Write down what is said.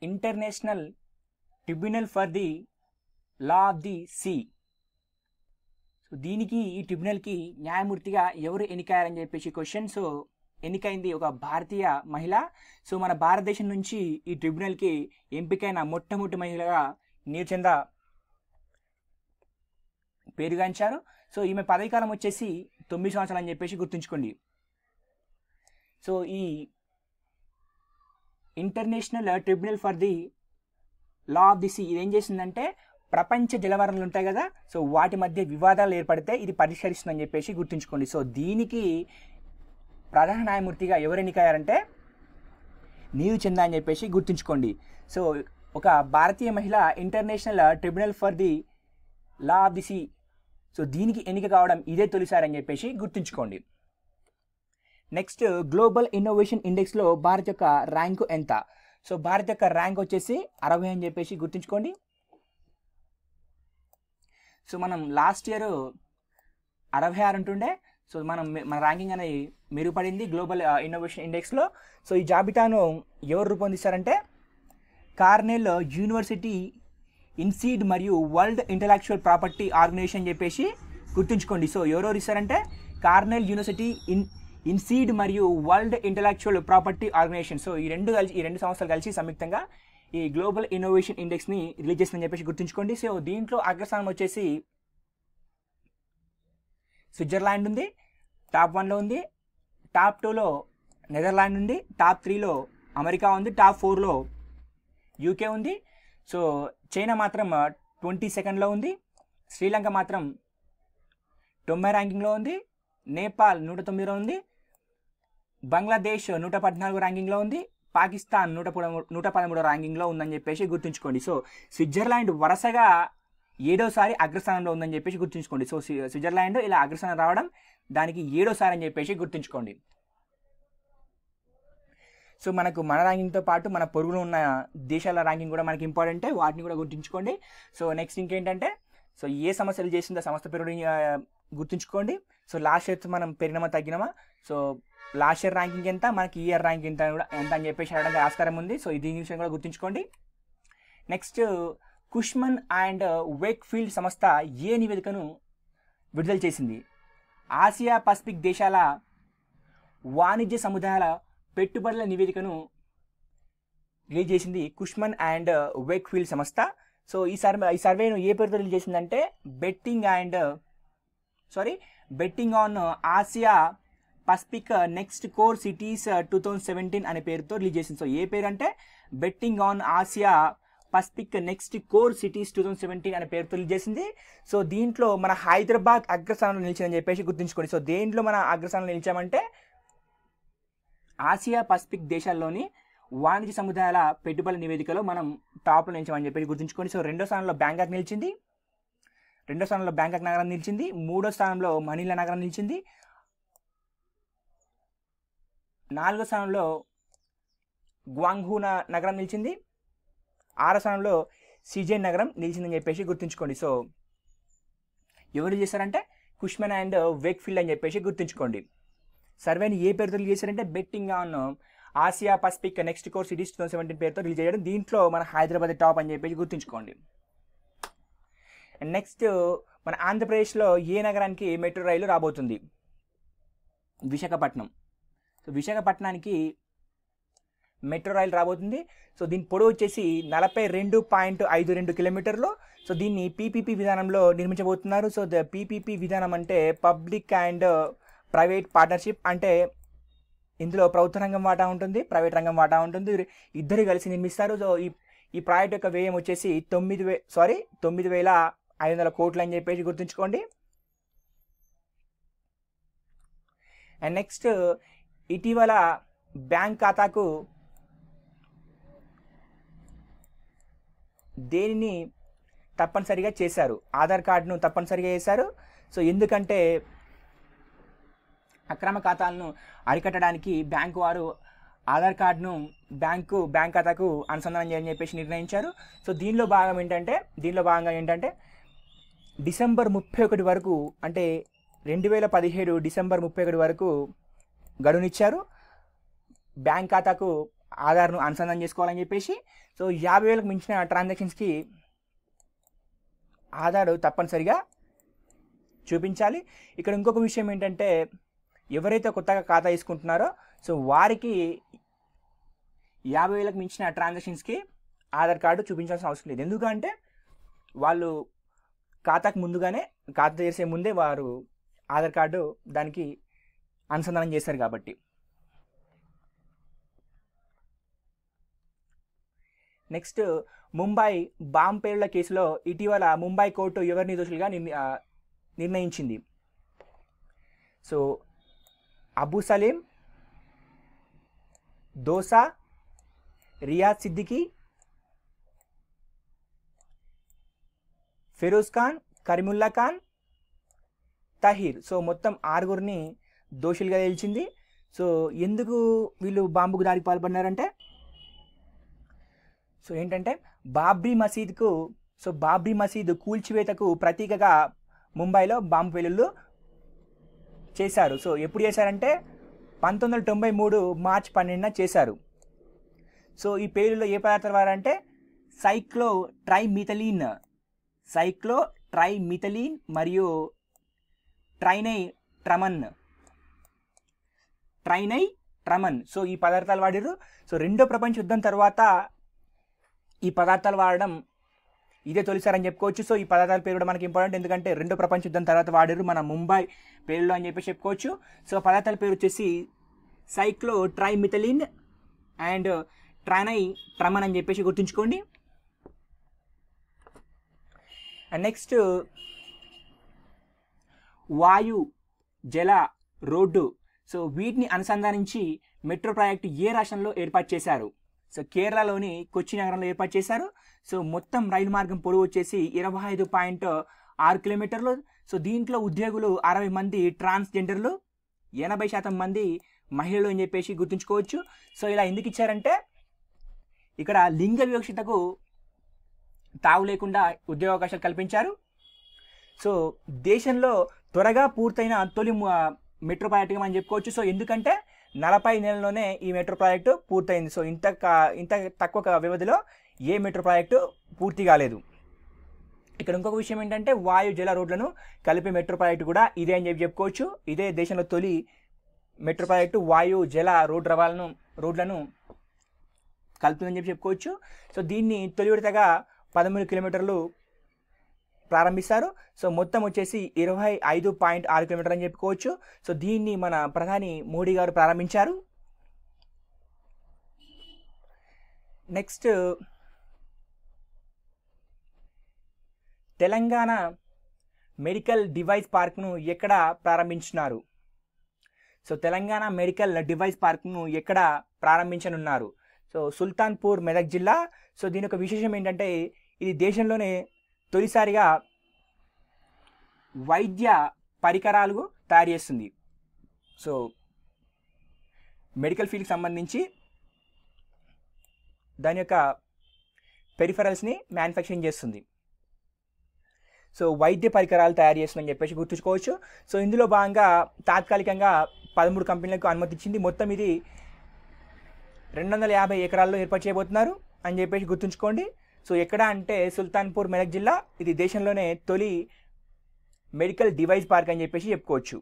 International tribunal for the law of the sea. So దీనికి ఈ ట్రిబ్యునల్కి న్యాయమూర్తిగా ఎవరు ఎన్నికయ్యారని చెప్పేసి క్వశ్చన్. సో ఎన్నికైంది ఒక భారతీయ మహిళ. సో మన భారతదేశం నుంచి ఈ ట్రిబ్యునల్కి ఎంపికైన మొట్టమొదటి మహిళగా నీర్చంద పేరుగాంచారు. సో ఈమె పదవీకాలం వచ్చేసి 9 సంవత్సరాలు అని చెప్పేసి గుర్తుంచుకోండి. సో ఈ international tribunal for the law of the sea ఇది ఏం చేసిందంటే ప్రపంచ జలవనరులు ఉంటాయి కదా, సో వాటి మధ్య వివాదాలు ఏర్పడితే ఇది పరిష్కరిస్తుందని చెప్పేసి గుర్తుంచుకోండి. సో దీనికి ప్రధాన న్యాయమూర్తిగా ఎవరు ఎన్నికయ్యారంటే నీరు చంద అని చెప్పేసి గుర్తుంచుకోండి. సో ఒక భారతీయ మహిళ international tribunal for the law of the sea, so దీనికి ఎన్నిక కావడం ఇదే తొలిసారి అని చెప్పేసి గుర్తుంచుకోండి. నెక్స్ట్ గ్లోబల్ ఇన్నోవేషన్ ఇండెక్స్లో భారత్ యొక్క ర్యాంకు ఎంత? సో భారత్ యొక్క ర్యాంక్ వచ్చేసి 60 అని చెప్పేసి గుర్తుంచుకోండి. సో మనం లాస్ట్ ఇయర్ 66 ఉంటుండే. సో మన ర్యాంకింగ్ అనేది మెరుగుపడింది గ్లోబల్ ఇన్నోవేషన్ ఇండెక్స్లో. సో ఈ జాబితాను ఎవరు రూపొందిస్తారంటే కార్నెల్ యూనివర్సిటీ ఇన్సీడ్ మరియు వరల్డ్ ఇంటలెక్చువల్ ప్రాపర్టీ ఆర్గనైజేషన్ అని చెప్పేసి గుర్తుంచుకోండి. సో ఎవరెవరు ఇస్తారంటే కార్నెల్ యూనివర్సిటీ ఇన్సీడ్ మరియు World Intellectual Property Organization. So ఈ రెండు సంస్థలు కలిసి సంయుక్తంగా ఈ గ్లోబల్ ఇన్నోవేషన్ ఇండెక్స్ని రిలీజ్ చేస్తుందని చెప్పేసి గుర్తుంచుకోండి. సో దీంట్లో అగ్రస్థానం వచ్చేసి స్విట్జర్లాండ్ ఉంది, టాప్ 1లో ఉంది, టాప్ 2లో నెదర్లాండ్ ఉంది, టాప్ 3లో అమెరికా ఉంది, టాప్ 4లో యూకే ఉంది. సో చైనా మాత్రం 22nd ఉంది, శ్రీలంక మాత్రం 90 ర్యాంకింగ్లో ఉంది, నేపాల్ 109లో ఉంది, బంగ్లాదేశ్ 114 ర్యాంకింగ్లో ఉంది, పాకిస్తాన్ 113 ర్యాంకింగ్లో ఉందని చెప్పేసి గుర్తుంచుకోండి. సో స్విట్జర్లాండ్ వరుసగా 7వసారి అగ్రస్థానంలో ఉందని చెప్పేసి గుర్తుంచుకోండి. సో స్విట్జర్లాండ్ ఇలా అగ్రస్థానం రావడం దానికి 7వసారి అని చెప్పేసి గుర్తుంచుకోండి. సో మనకు మన ర్యాంకింగ్తో పాటు మన పొరుగులో ఉన్న దేశాల ర్యాంకింగ్ కూడా మనకి ఇంపార్టెంటే, వాటిని కూడా గుర్తుంచుకోండి. సో నెక్స్ట్ ఇంకేంటంటే సో ఏ సమస్యలు చేసిందో సంస్థ పేరు గుర్తుంచుకోండి. సో లాస్ట్ ఇయర్ మనం పెరిగినామా తగ్గినామా, సో లాస్ట్ ఇయర్ ర్యాంకింగ్ ఎంత, మనకి ఈ ఇయర్ ర్యాంకింగ్ ఎంత అని చెప్పేసి అడగడానికి ఆస్కారం ఉంది. సో ఇది విషయం కూడా గుర్తుంచుకోండి. నెక్స్ట్ కుష్మన్ అండ్ వేక్ఫీల్డ్ సంస్థ ఏ నివేదికను విడుదల చేసింది? ఆసియా పసిఫిక్ దేశాల వాణిజ్య సముదాయాల పెట్టుబడుల నివేదికను రిలీజ్ చేసింది కుష్మన్ అండ్ వేక్ఫీల్డ్ సంస్థ. సో ఈ సర్వేను ఏ పేరుతో రిలీజ్ చేసిందంటే betting on Asia Pacific next core cities 2017 అనే పేరుతో రిలీజ్ చేసింది. సో ఏ పేరు అంటే betting on Asia Pacific next core cities 2017 అనే పేరుతో రిలీజ్ చేసింది. సో దీంట్లో మన హైదరాబాద్ అగ్రస్థానంలో నిలిచిందని చెప్పేసి గుర్తుంచుకోండి. సో దేంట్లో మన అగ్రస్థానంలో నిలిచామంటే ఆసియా పసిఫిక్ దేశాల్లోని వాణిజ్య సముదాయాల పెట్టుబడుల నివేదికలో మనం టాప్లో నిలిచామని చెప్పేసి గుర్తుంచుకోండి. సో రెండో స్థానంలో బ్యాంకాక్ నిలిచింది, నగరం నిలిచింది. 3వ స్థానంలో మనీలా నగరం నిలిచింది. 4వ స్థానంలో గ్వాంగ్హూ నగరం నిలిచింది. 6వ స్థానంలో సిజెన్ నగరం నిలిచిందని చెప్పేసి గుర్తుంచుకోండి. సో ఎవరు చేశారంటే కుష్మన్ అండ్ వేక్ఫీల్డ్ అని చెప్పేసి గుర్తుంచుకోండి. సర్వేని ఏ పేరుతో రిలీజ్ చేశారంటే betting on Asia Pacific next core cities 2017 పేరుతో రిలీజ్ చేయడం. దీంట్లో మన హైదరాబాద్ టాప్ అని చెప్పేసి గుర్తుంచుకోండి. నెక్స్ట్ మన ఆంధ్రప్రదేశ్లో ఏ నగరానికి మెట్రో రైలు రాబోతుంది? విశాఖపట్నం. సో విశాఖపట్నానికి మెట్రో రైలు రాబోతుంది. సో దీని పొడవు వచ్చేసి 42.52 కిలోమీటర్లు. సో దీన్ని పీపీపీ విధానంలో నిర్మించబోతున్నారు. సో పీపీపీ విధానం అంటే పబ్లిక్ అండ్ ప్రైవేట్ పార్ట్నర్షిప్, అంటే ఇందులో ప్రభుత్వ రంగం వాటా ఉంటుంది, ప్రైవేట్ రంగం వాటా ఉంటుంది, ఇద్దరు కలిసి నిర్మిస్తారు. సో ఈ ప్రాజెక్ట్ యొక్క వ్యయం వచ్చేసి 9,500 కోట్లు అని చెప్పేసి గుర్తుంచుకోండి. అండ్ నెక్స్ట్ ఇటీవల బ్యాంక్ ఖాతాకు దేనిని తప్పనిసరిగా చేశారు? ఆధార్ కార్డును తప్పనిసరిగా చేశారు. సో ఎందుకంటే అక్రమ ఖాతాలను అరికట్టడానికి బ్యాంకు వారు ఆధార్ కార్డును బ్యాంక్ ఖాతాకు అనుసంధానం చేయాలని చెప్పేసి నిర్ణయించారు. సో దీనిలో భాగంగా ఏంటంటే డిసెంబర్ 31 వరకు, అంటే 2017 డిసెంబర్ 31 వరకు గడువునిచ్చారు బ్యాంక్ ఖాతాకు ఆధార్ను అనుసంధానం చేసుకోవాలని చెప్పేసి. సో 50,000కు మించిన ట్రాన్సాక్షన్స్కి ఆధార్ తప్పనిసరిగా చూపించాలి. ఇక్కడ ఇంకొక విషయం ఏంటంటే ఎవరైతే కొత్తగా ఖాతా తీసుకుంటున్నారో సో వారికి 50,000కు మించిన ట్రాన్సాక్షన్స్కి ఆధార్ కార్డు చూపించాల్సిన అవసరం లేదు. ఎందుకంటే వాళ్ళు ఖాతా చేసే ముందే వారు ఆధార్ కార్డు దానికి అనుసంధానం చేస్తారు కాబట్టి. నెక్స్ట్, ముంబై బాంబు పేలుళ్ల కేసులో ఇటీవల ముంబై కోర్టు ఎవరిని నిర్దోషులుగా నిర్ణయించింది. సో అబూ సలీం, దోసా, రియాజ్ సిద్దికి, ఫిరోజ్ ఖాన్, కరీముల్లా ఖాన్, తహీర్. సో మొత్తం 6గురిని దోషులుగా తేల్చింది. సో ఎందుకు వీళ్ళు బాంబుకు దాడికి పాల్పడినారంటే సో ఏంటంటే బాబ్రీ మసీద్ కూల్చివేతకు ప్రతీకగా ముంబైలో బాంబు పేలుళ్ళు చేశారు. సో ఎప్పుడు చేశారంటే 1993 మార్చి 12న చేశారు. సో ఈ పేలుల్లో ఏ పదార్థాలు వారంటే సైక్లోట్రైమిథలిన్ మరియు ట్రైనైట్రమన్. సో ఈ పదార్థాలు వాడారు. సో రెండో ప్రపంచ యుద్ధం తర్వాత ఈ పదార్థాలు వాడడం ఇదే తొలిసారి అని చెప్పుకోవచ్చు. సో ఈ పదార్థాల పేరు కూడా మనకి ఇంపార్టెంట్, ఎందుకంటే రెండో ప్రపంచ యుద్ధం తర్వాత వాడారు మన ముంబై పేరులో అని చెప్పి చెప్పుకోవచ్చు. సో పదార్థాల పేరు వచ్చేసి సైక్లోట్రైమిథలిన్ అండ్ ట్రైనైట్రమన్ అని చెప్పేసి గుర్తుంచుకోండి. అండ్ నెక్స్ట్, వాయు, జల, రోడ్డు. సో వీటిని అనుసంధానించి మెట్రో ప్రాజెక్టు ఏ రాష్ట్రంలో ఏర్పాటు చేశారు? సో కేరళలోని కొచ్చి నగరంలో ఏర్పాటు చేశారు. సో మొత్తం రైలు మార్గం పొడవు వచ్చేసి 25.6 కిలోమీటర్లు. సో దీంట్లో ఉద్యోగులు 60 మంది ట్రాన్స్జెండర్లు, 80% మంది మహిళలు అని చెప్పేసి గుర్తుంచుకోవచ్చు. సో ఇలా ఎందుకు ఇచ్చారంటే ఇక్కడ లింగ వివక్షతకు తావు లేకుండా ఉద్యోగ అవకాశాలు కల్పించారు. సో దేశంలో త్వరగా పూర్తయిన తొలి మెట్రో ప్రాజెక్టుగా మనం చెప్పుకోవచ్చు. సో ఎందుకంటే 40 నెలల్లోనే ఈ మెట్రో ప్రాజెక్టు పూర్తయింది. సో ఇంత తక్కువ వ్యవధిలో ఏ మెట్రో ప్రాజెక్టు పూర్తి కాలేదు. ఇక్కడ ఇంకొక విషయం ఏంటంటే వాయు, జల, రోడ్లను కలిపే మెట్రో ప్రాజెక్టు కూడా ఇదే అని చెప్పి చెప్పుకోవచ్చు. ఇదే దేశంలో తొలి మెట్రో ప్రాజెక్టు వాయు, జల, రోడ్లను కలుపుతుందని చెప్పి చెప్పుకోవచ్చు. సో దీన్ని తొలి విడతగా 13 కిలోమీటర్లు ప్రారంభిస్తారు. సో మొత్తం వచ్చేసి 25.6 కిలోమీటర్లు అని చెప్పుకోవచ్చు. సో దీన్ని మన ప్రధాని మోడీ గారు ప్రారంభించారు. నెక్స్ట్, తెలంగాణ మెడికల్ డివైస్ పార్క్ను ఎక్కడ ప్రారంభించినారు? సో తెలంగాణ మెడికల్ డివైస్ పార్క్ను ఎక్కడ ప్రారంభించనున్నారు? సో సుల్తాన్పూర్, మెదక్ జిల్లా. సో దీని యొక్క విశేషం ఏంటంటే ఇది దేశంలోనే తొలిసారిగా వైద్య పరికరాలు తయారు చేస్తుంది. సో మెడికల్ ఫీల్డ్కి సంబంధించి దాని యొక్క పెరిఫరల్స్ని మ్యానుఫ్యాక్చరింగ్ చేస్తుంది. సో వైద్య పరికరాలు తయారు చేస్తుందని చెప్పేసి గుర్తుంచుకోవచ్చు. సో ఇందులో భాగంగా తాత్కాలికంగా 13 కంపెనీలకు అనుమతి ఇచ్చింది. మొత్తం ఇది 250 ఎకరాల్లో ఏర్పాటు చేయబోతున్నారు అని చెప్పేసి గుర్తుంచుకోండి. సో ఎక్కడ అంటే సుల్తాన్పూర్, మెదక్ జిల్లా. ఇది దేశంలోనే తొలి మెడికల్ డివైస్ పార్క్ అని చెప్పేసి చెప్పుకోవచ్చు.